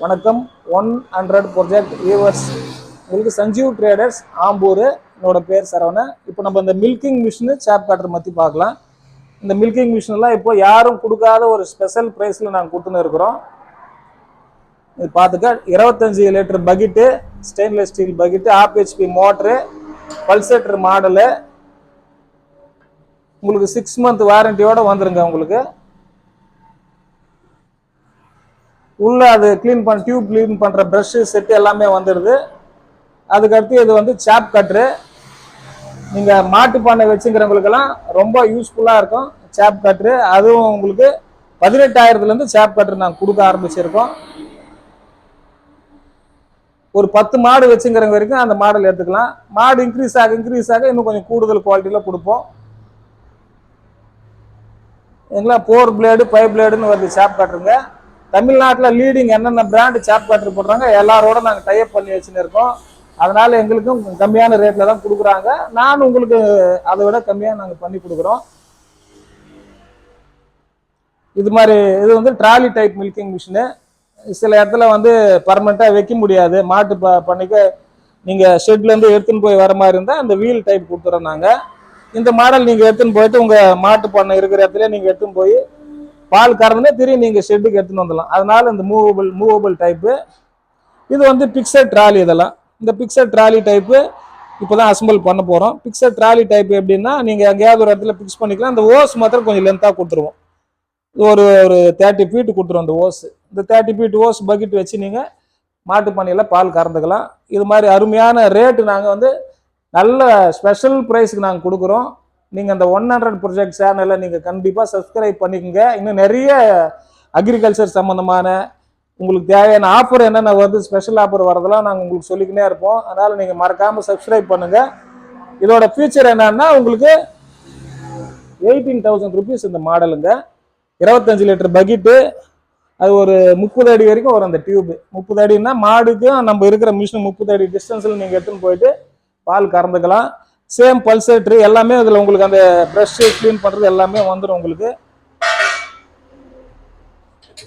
வணக்கம் 100 project viewers. உங்களுக்கு Sanjeev traders Ambur. என்னோட பேர் சரவணன். இப்போ நம்ம இந்த மில்கிங் மிஷின் சாப் கட்டர் பற்றி பார்க்கலாம். இந்த மில்கிங் மிஷின்லாம் இப்போ யாரும் கொடுக்காத ஒரு ஸ்பெஷல் ப்ரைஸில் நாங்கள் கொடுத்துன்னு இருக்கிறோம். இது பார்த்துக்க 25 litre bucket, stainless steel bucket, HP motor, pulsator model. உங்களுக்கு 6 மந்த் வாரண்டியோட வந்துருங்க. உங்களுக்கு உள்ள அது கிளீன் பண்ண டியூப் கிளீன் பண்ற பிரஷ் செட் எல்லாமே வந்துடுது. அதுக்கடுத்து இது வந்து சாப் கட்ரு. நீங்க மாட்டு பண்ணை வச்சுக்கிறவங்களுக்கெல்லாம் ரொம்ப யூஸ்ஃபுல்லா இருக்கும் சாப் கட்ரு. அதுவும் உங்களுக்கு 18,000 சாப் கட்ரு நாங்கள் கொடுக்க ஆரம்பிச்சிருக்கோம். ஒரு 10 மாடு வச்சுங்கிறவங்க வரைக்கும் அந்த மாடல் எடுத்துக்கலாம். மாடு இன்க்ரீஸ் ஆக இன்னும் கொஞ்சம் கூடுதல் குவாலிட்டியில கொடுப்போம். எங்களா 4 பிளேடு 5 பிளேடுன்னு வருது சாப் கட்டுருங்க. தமிழ்நாட்டில் லீடிங் என்னென்ன பிராண்டு சாப் கட்டர் போடுறாங்க எல்லாரோட நாங்கள் டைப் பண்ணி வச்சுன்னு இருக்கோம். அதனால எங்களுக்கும் கம்மியான ரேட்ல தான் கொடுக்குறாங்க. நான் உங்களுக்கு அதை விட கம்மியாக நாங்கள் பண்ணி கொடுக்குறோம். இது மாதிரி இது வந்து ட்ராலி டைப் மில்கிங் மிஷினு. சில இடத்துல வந்து பர்மனெண்ட்டாக வைக்க முடியாது. மாட்டு பண்ணிக்க நீங்கள் ஷெட்லேருந்து எடுத்துன்னு போய் வர மாதிரி இருந்தால் அந்த வீல் டைப் கொடுத்துறோம் நாங்கள். இந்த மாடல் நீங்கள் எடுத்துன்னு போயிட்டு உங்கள் மாட்டு பண்ணை இருக்கிற இடத்துல நீங்கள் எடுத்துன்னு போய் பால் கறந்துனே திரும்பி நீங்கள் ஷெட்டுக்கு எடுத்துன்னு வந்துடலாம். அதனால இந்த மூவபிள் டைப்பு. இது வந்து பிக்சட் ட்ராலி. இதெல்லாம் இந்த பிக்சட் ட்ராலி டைப்பு இப்போ தான் அசம்பிள் பண்ண போகிறோம். பிக்சட் ட்ராலி டைப் எப்படின்னா நீங்கள் எங்கேயாவது ஒரு இடத்துல பிக்ஸ் பண்ணிக்கலாம். இந்த ஓஸ் மாத்திரம் கொஞ்சம் லென்த்தாக கொடுத்துருவோம். ஒரு 30 ஃபீட் கொடுத்துருவோம் இந்த ஓஸ். இந்த 30 ஃபீட் ஓஸ் பக்கெட் வச்சு நீங்கள் மாட்டு பண்ணையில் பால் கறந்துக்கலாம். இது மாதிரி அருமையான ரேட்டு நாங்கள் வந்து நல்ல ஸ்பெஷல் ப்ரைஸுக்கு நாங்கள் கொடுக்குறோம். நீங்கள் அந்த 100 ப்ராஜெக்ட் சேனலை நீங்கள் கண்டிப்பாக சப்ஸ்கிரைப் பண்ணிக்கோங்க. இன்னும் நிறைய அக்ரிகல்ச்சர் சம்மந்தமான உங்களுக்கு தேவையான ஆஃபர் என்னென்ன வருது, ஸ்பெஷல் ஆஃபர் வரதெல்லாம் நாங்கள் உங்களுக்கு சொல்லிக்கினே இருப்போம். அதனால் நீங்கள் மறக்காமல் சப்ஸ்கிரைப் பண்ணுங்கள். இதோட ஃபியூச்சர் என்னன்னா உங்களுக்கு 18,000 ருபீஸ் இந்த மாடலுங்க. 25 லிட்டர் பக்கெட்டு. அது ஒரு 30 அடி வரைக்கும் வரும் அந்த டியூப். 30 அடின்னா மாடுக்கும் நம்ம இருக்கிற மிஷின் 30 அடி டிஸ்டன்ஸில் நீங்கள் எடுத்துன்னு போயிட்டு பால் கறந்துக்கலாம். சேம் பல்சேட்ரு எல்லாமே இதில் உங்களுக்கு அந்த ப்ரஷ் க்ளீன் பண்ணுறது எல்லாமே வந்துடும் உங்களுக்கு.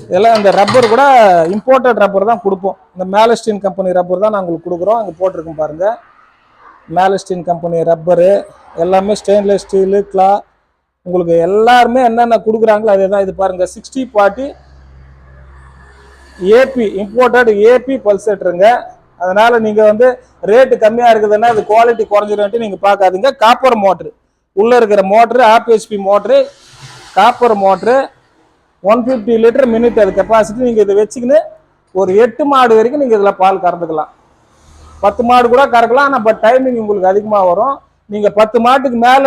இதெல்லாம் இந்த ரப்பர் கூட இம்போர்ட்டட் ரப்பர் தான் கொடுப்போம். இந்த மேலஸ்டீன் கம்பெனி ரப்பர் தான் நாங்கள் உங்களுக்கு கொடுக்குறோம். அங்கே போட்டிருக்கோம் பாருங்கள். மேலஸ்டீன் கம்பெனி ரப்பரு எல்லாமே ஸ்டெயின்லெஸ் ஸ்டீலு கிளா. உங்களுக்கு எல்லாருமே என்னென்ன கொடுக்குறாங்களோ அதே தான். இது பாருங்கள் 60/40 AP இம்போர்ட்டட் AP பல்சேட்டருங்க. அதனால நீங்க வந்து ரேட்டு கம்மியா இருக்குதுன்னா அது குவாலிட்டி குறைஞ்சிடும் நீங்க பார்க்காதீங்க. காப்பர் மோட்ரு உள்ள இருக்கிற motor HP motor, copper motor, 150 litre minute அது கெப்பாசிட்டி. நீங்க இதை வச்சுக்கின்னு ஒரு 8 மாடு வரைக்கும் நீங்க இதுல பால் கறந்துக்கலாம். 10 மாடு கூட கறக்கலாம். ஆனால் பட் டைமிங் உங்களுக்கு அதிகமாக வரும். நீங்க 10 மாட்டுக்கு மேல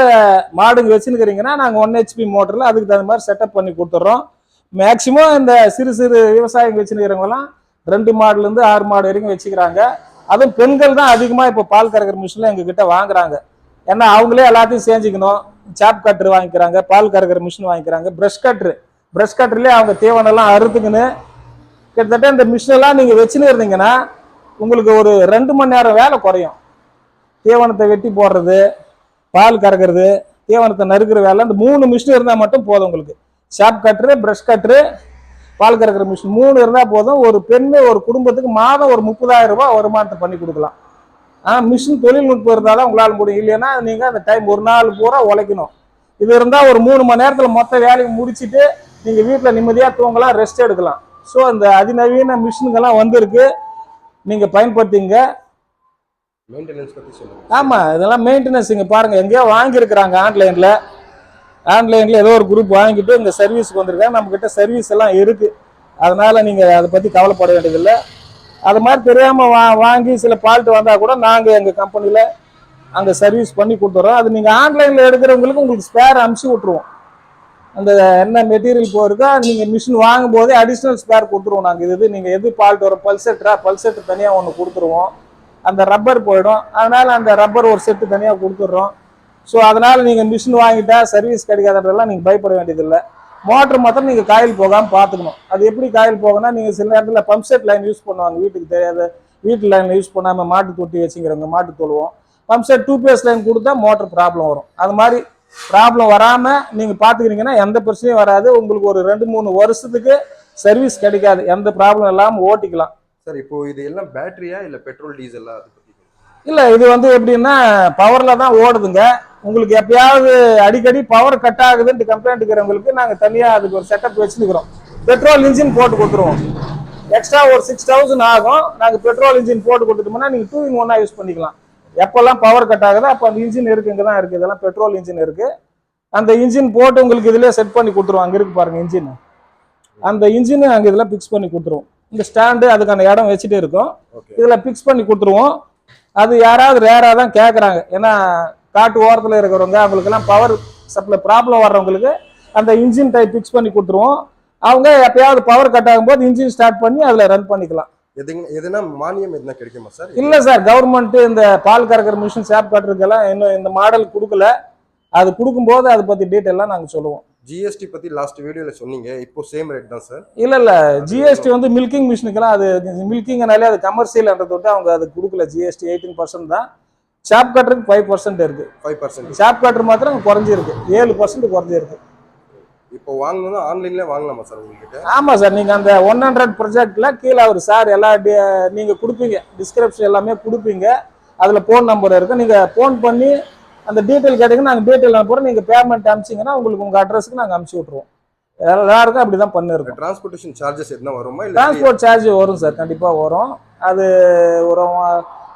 மாடுங்க வச்சுருக்கிறீங்கன்னா நாங்கள் 1 HP மோட்டர்ல அதுக்கு தகுந்த மாதிரி செட்டப் பண்ணி கொடுத்துட்றோம். மேக்சிமம் இந்த சிறு விவசாயிங்க வச்சுருக்கிறவங்கலாம் 2 மாடுலேருந்து 6 மாடு வரைக்கும் வச்சுக்கிறாங்க. அதுவும் பெண்கள் தான் அதிகமாக இப்போ பால் கறக்கிற மிஷினில் எங்ககிட்ட வாங்குறாங்க. ஏன்னா அவங்களே எல்லாத்தையும் செஞ்சுக்கணும். சாப் கட்ரு வாங்கிக்கிறாங்க, பால் கறக்கிற மிஷின் வாங்கிக்கிறாங்க, ப்ரஷ் கட்ருலேயே அவங்க தேவனெல்லாம் அறுத்துக்குன்னு கிட்டத்தட்ட இந்த மிஷினெல்லாம் நீங்கள் வச்சுன்னு இருந்தீங்கன்னா உங்களுக்கு ஒரு 2 மணி நேரம் வேலை குறையும். தேவனத்தை வெட்டி போடுறது, பால் கறக்கிறது, தேவனத்தை நறுக்கிற வேலை, இந்த 3 மிஷின் இருந்தால் மட்டும் போதும் உங்களுக்கு. சாப் கட்ரு, ப்ரஷ் கட்ரு, பால் கறக்கிற மிஷின் 3 இருந்தால் போதும். ஒரு பெண்ணு ஒரு குடும்பத்துக்கு மாதம் ஒரு 30,000 ரூபாய் வருமானத்தை பண்ணி கொடுக்கலாம். மிஷின் தொழில்நுட்பம் இருந்தால் தான் உங்களால் முடியும். இல்லைன்னா நீங்கள் அந்த டைம் ஒரு நாள் பூரா உழைக்கணும். இது இருந்தால் ஒரு 3 மணி நேரத்தில் மொத்த வேலையை முடிச்சுட்டு நீங்கள் வீட்டில் நிம்மதியாக தூங்கலாம், ரெஸ்ட் எடுக்கலாம். ஸோ இந்த அதிநவீன மிஷின்கள்லாம் வந்திருக்கு, நீங்கள் பயன்படுத்திங்க. ஆமாம், இதெல்லாம் மெயின்டெனன்ஸ் இங்கே பாருங்கள் எங்கேயோ வாங்கியிருக்கிறாங்க ஆன்லைனில் ஏதோ ஒரு குரூப் வாங்கிட்டு இந்த சர்வீஸுக்கு வந்திருக்காங்க. நம்மக்கிட்ட சர்வீஸ் எல்லாம் இருக்குது. அதனால் நீங்கள் அதை பற்றி கவலைப்பட வேண்டியதில்லை. அது மாதிரி தெரியாமல் வாங்கி சில ஃபால்ட் வந்தால் கூட நாங்கள் எங்கள் கம்பெனியில் அங்கே சர்வீஸ் பண்ணி கொடுத்துட்றோம். அது நீங்கள் ஆன்லைனில் எடுக்கிறவங்களுக்கு உங்களுக்கு ஸ்பேர் அனுப்பிச்சி விட்ருவோம். அந்த என்ன மெட்டீரியல் போயிருக்கோ நீங்கள் மிஷின் வாங்கும் போதே அடிஷ்னல் ஸ்பேர் கொடுத்துருவோம். நாங்கள் இது நீங்கள் எது ஃபால்ட் வரும் பல்செட்டு தனியாக ஒன்று கொடுத்துருவோம். அந்த ரப்பர் போயிடும், அதனால் அந்த ரப்பர் ஒரு செட்டு தனியாக கொடுத்துட்றோம். ஸோ அதனால் நீங்கள் மிஷின் வாங்கிட்டா சர்வீஸ் கிடைக்காததெல்லாம் நீங்கள் பயப்பட வேண்டியதில்லை. மோட்ரு மாத்திரம் நீங்கள் காயில் போகாமல் பார்த்துக்கணும். அது எப்படி காயில் போகணும்னா நீங்கள் சில நேரத்தில் பம்ப் செட் லைன் யூஸ் பண்ணுவாங்க. வீட்டுக்கு தெரியாத வீட்டு லைன் யூஸ் பண்ணாமல் மாட்டு தொட்டி வச்சுக்கிறவங்க மாட்டு தொழுவோம். பம்ப் செட் 2 பேஸ் லைன் கொடுத்தா மோட்டர் ப்ராப்ளம் வரும். அது மாதிரி ப்ராப்ளம் வராமல் நீங்கள் பார்த்துக்கிறீங்கன்னா எந்த பிரச்சனையும் வராது. உங்களுக்கு ஒரு 2-3 வருஷத்துக்கு சர்வீஸ் கிடைக்காது, எந்த ப்ராப்ளம் இல்லாமல் ஓட்டிக்கலாம். சார் இப்போ இது எல்லாம் பேட்டரியா இல்லை பெட்ரோல் டீசலா அதை பற்றி? இல்லை, இது வந்து எப்படின்னா பவரில் தான் ஓடுதுங்க. உங்களுக்கு எப்பயாவது அடிக்கடி பவர் கட் ஆகுதுன்ட்டு கம்ப்ளைண்ட் இருக்கிறவங்களுக்கு நாங்கள் தனியாக அதுக்கு ஒரு செட்டப் வச்சுருக்கிறோம். பெட்ரோல் இன்ஜின் போட்டு கொடுத்துருவோம். எக்ஸ்ட்ரா ஒரு 6000 ஆகும். நாங்கள் பெட்ரோல் இன்ஜின் போட்டு கொடுத்துட்டோம்னா நீங்கள் 2 in 1 யூஸ் பண்ணிக்கலாம். எப்போல்லாம் பவர் கட் ஆகுதோ அப்போ அந்த இன்ஜின் இருக்குது, இங்கே தான் இருக்குது, இதெல்லாம் பெட்ரோல் இன்ஜின் இருக்குது. அந்த இன்ஜின் போட்டு உங்களுக்கு இதிலே செட் பண்ணி கொடுத்துருவோம். அங்கே இருக்கு பாருங்கள் இன்ஜின், அந்த இன்ஜின் அங்கே இதில் ஃபிக்ஸ் பண்ணி கொடுத்துருவோம். இந்த ஸ்டாண்டு அதுக்கான இடம் வச்சுட்டே இருக்கும், இதில் ஃபிக்ஸ் பண்ணி கொடுத்துருவோம். அது யாராவது ரேராக தான் கேட்குறாங்க. ஏன்னா காட்டு ஓரத்தில் இருக்கிறவங்க அவங்களுக்கெல்லாம் பவர் சப்ளை ப்ராப்ளம் வர்றவங்களுக்கு அந்த இன்ஜின் டைப் ஃபிக்ஸ் பண்ணி கொடுத்துருவோம். அவங்க எப்பயாவது பவர் கட் ஆகும்போது இன்ஜின் ஸ்டார்ட் பண்ணி அதில் ரன் பண்ணிக்கலாம். எதுனா மானியம் எதுனா கிடைக்குமா சார்? இல்லை சார், கவர்மெண்ட் இந்த பால் கறக்கிற மிஷின் ஷாப் கட்டுறதுக்கெல்லாம் இன்னும் இந்த மாடல் கொடுக்கல. அது கொடுக்கும்போது அதை பற்றி டீட்டெயிலாம் நாங்கள் சொல்லுவோம். ஜிஎஸ்டி பற்றி லாஸ்ட் வீடியோவில் சொன்னீங்க, இப்போ சேம் ரேட் தான் சார்? இல்லை, ஜிஎஸ்டி வந்து மில்கிங் மிஷினுக்கெல்லாம் அது மில்கிங்னாலே அது கமர்ஷியல்ன்றத விட்டு அவங்க அது கொடுக்கல. ஜிஎஸ்டி 18% தான். ஷாப் கட்டருக்கு 5% இருக்கு. 5% ஷாப் கட்டர் மாத்திரம் குறைஞ்சிருக்கு, 7% குறைஞ்சிருக்கு. இப்போ வாங்கணும்னா ஆன்லைன்ல வாங்கலாமா சார் உங்ககிட்ட? ஆமா சார், நீங்க அந்த 100 ப்ராஜெக்ட்ல கீழே அவர் சார் எல்லா நீங்க கொடுப்பீங்க, டிஸ்கிரிப்ஷன் எல்லாமே கொடுப்பீங்க. அதுல போன் நம்பர் இருக்கு, நீங்க போன் பண்ணி அந்த டீட்டெயில் கேட்டீங்கன்னா நாங்கள் டீட்டெயில் அனுப்புறோம். நீங்க பேமெண்ட் அனுப்பிச்சிங்கன்னா உங்களுக்கு உங்க அட்ரஸ்க்கு நாங்கள் அனுப்பிச்சி விட்ருவோம். எல்லாருக்கும் அப்படிதான் பண்ணிருக்கோம். டிரான்ஸ்போர்ட்டேஷன் சார்ஜஸ் எதுனா வருமா? டிரான்ஸ்போர்ட் சார்ஜ் வரும் சார், கண்டிப்பா வரும். அது ஒரு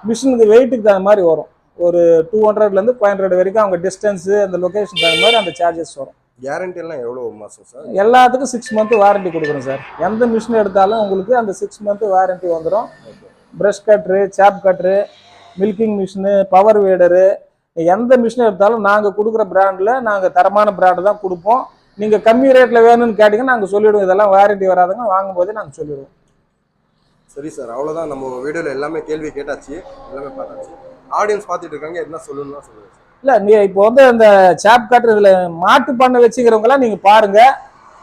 மிஷினுக்கு வெயிட்டுக்கு தகுந்த மாதிரி வரும். ஒரு 200லேருந்து 500 வரைக்கும் அவங்க டிஸ்டன்ஸு அந்த லொக்கேஷன் தகுந்த மாதிரி அந்த சார்ஜஸ் வரும். கேரண்டி எல்லாம் எவ்வளோ மாதம் சார்? எல்லாத்துக்கும் 6 month வாரண்டி கொடுக்குறோம் சார். எந்த மிஷின் எடுத்தாலும் உங்களுக்கு அந்த 6 month வாரண்டி வந்துடும். ப்ரஷ் கட்ரு, சாப் கட்ரு, மில்கிங் மிஷினு, பவர் வேடரு, எந்த மிஷின் எடுத்தாலும் நாங்கள் கொடுக்குற பிராண்டில் நாங்கள் தரமான பிராண்டு தான் கொடுப்போம். நீங்கள் கம்மி ரேட்டில் வேணும்னு கேட்டிங்கன்னா நாங்கள் சொல்லிவிடுவோம். இதெல்லாம் வாரண்டி வராதுங்க, வாங்கும்போதே நாங்கள் சொல்லிவிடுவோம். சரி சார், அவ்வளோதான். நம்ம வீடியோவில் எல்லாமே கேள்வி கேட்டாச்சு, எல்லாமே பார்த்தாச்சு. ஆடியன்ஸ் பார்த்துட்டு இருக்காங்க, என்ன சொல்லணும்னா சொல்லுங்கள் சார். இல்லை, நீங்கள் இப்போ வந்து அந்த சாப் கட்ரு இதில் மாட்டு பண்ண வச்சுக்கிறவங்களாம் நீங்கள் பாருங்கள்.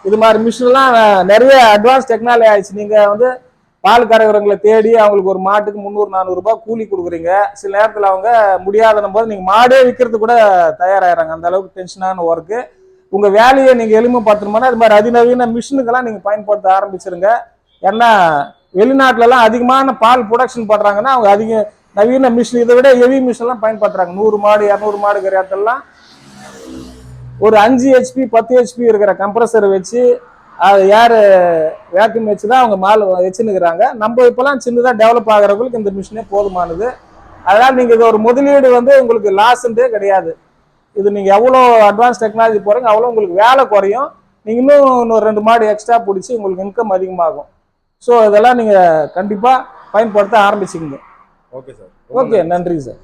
இது மாதிரி மிஷின்லாம் நிறைய அட்வான்ஸ் டெக்னாலஜி ஆயிடுச்சு. நீங்கள் வந்து பால் கறக்கிறவங்களை தேடி அவங்களுக்கு ஒரு மாட்டுக்கு 300-400 ரூபாய் கூலி கொடுக்குறீங்க. சில நேரத்தில் அவங்க முடியாத போது நீங்கள் மாடே விற்கிறது கூட தயாராகிறாங்க. அந்த அளவுக்கு டென்ஷனான ஒர்க்கு. உங்கள் வேலையை நீங்கள் எளிமைப்படுத்தணும்னா அது மாதிரி அதிநவீன மிஷினுக்கெல்லாம் நீங்கள் பயன்படுத்த ஆரம்பிச்சிருங்க. ஏன்னா வெளிநாட்டிலலாம் அதிகமான பால் ப்ரொடக்ஷன் பண்ணுறாங்கன்னா அவங்க அதிக நவீன மிஷின், இதை விட ஹெவி மிஷின்லாம் பயன்படுத்துகிறாங்க. 100 மாடு 200 மாடு இருக்கிற இடத்துலலாம் ஒரு 5 HP 10 HP இருக்கிற கம்ப்ரஸரை வச்சு அது யார் வேக்யூம் வச்சு தான் அவங்க மால் வச்சுன்னுக்குறாங்க. நம்ம இப்போலாம் சின்னதாக டெவலப் ஆகிறவங்களுக்கு இந்த மிஷினே போதுமானது. அதனால் நீங்கள் இது ஒரு முதலீடு வந்து உங்களுக்கு லாஸ்ன்றே கிடையாது. இது நீங்கள் எவ்வளோ அட்வான்ஸ் டெக்னாலஜி போகிறீங்க அவ்வளோ உங்களுக்கு வேலை குறையும். நீங்கள் இன்னும் 2 மாடு எக்ஸ்ட்ரா பிடிச்சி உங்களுக்கு இன்கம் அதிகமாகும். ஸோ இதெல்லாம் நீங்கள் கண்டிப்பாக பயன்படுத்த ஆரம்பிச்சிங்க. Okay sir. ஓகே, நன்றி சார்.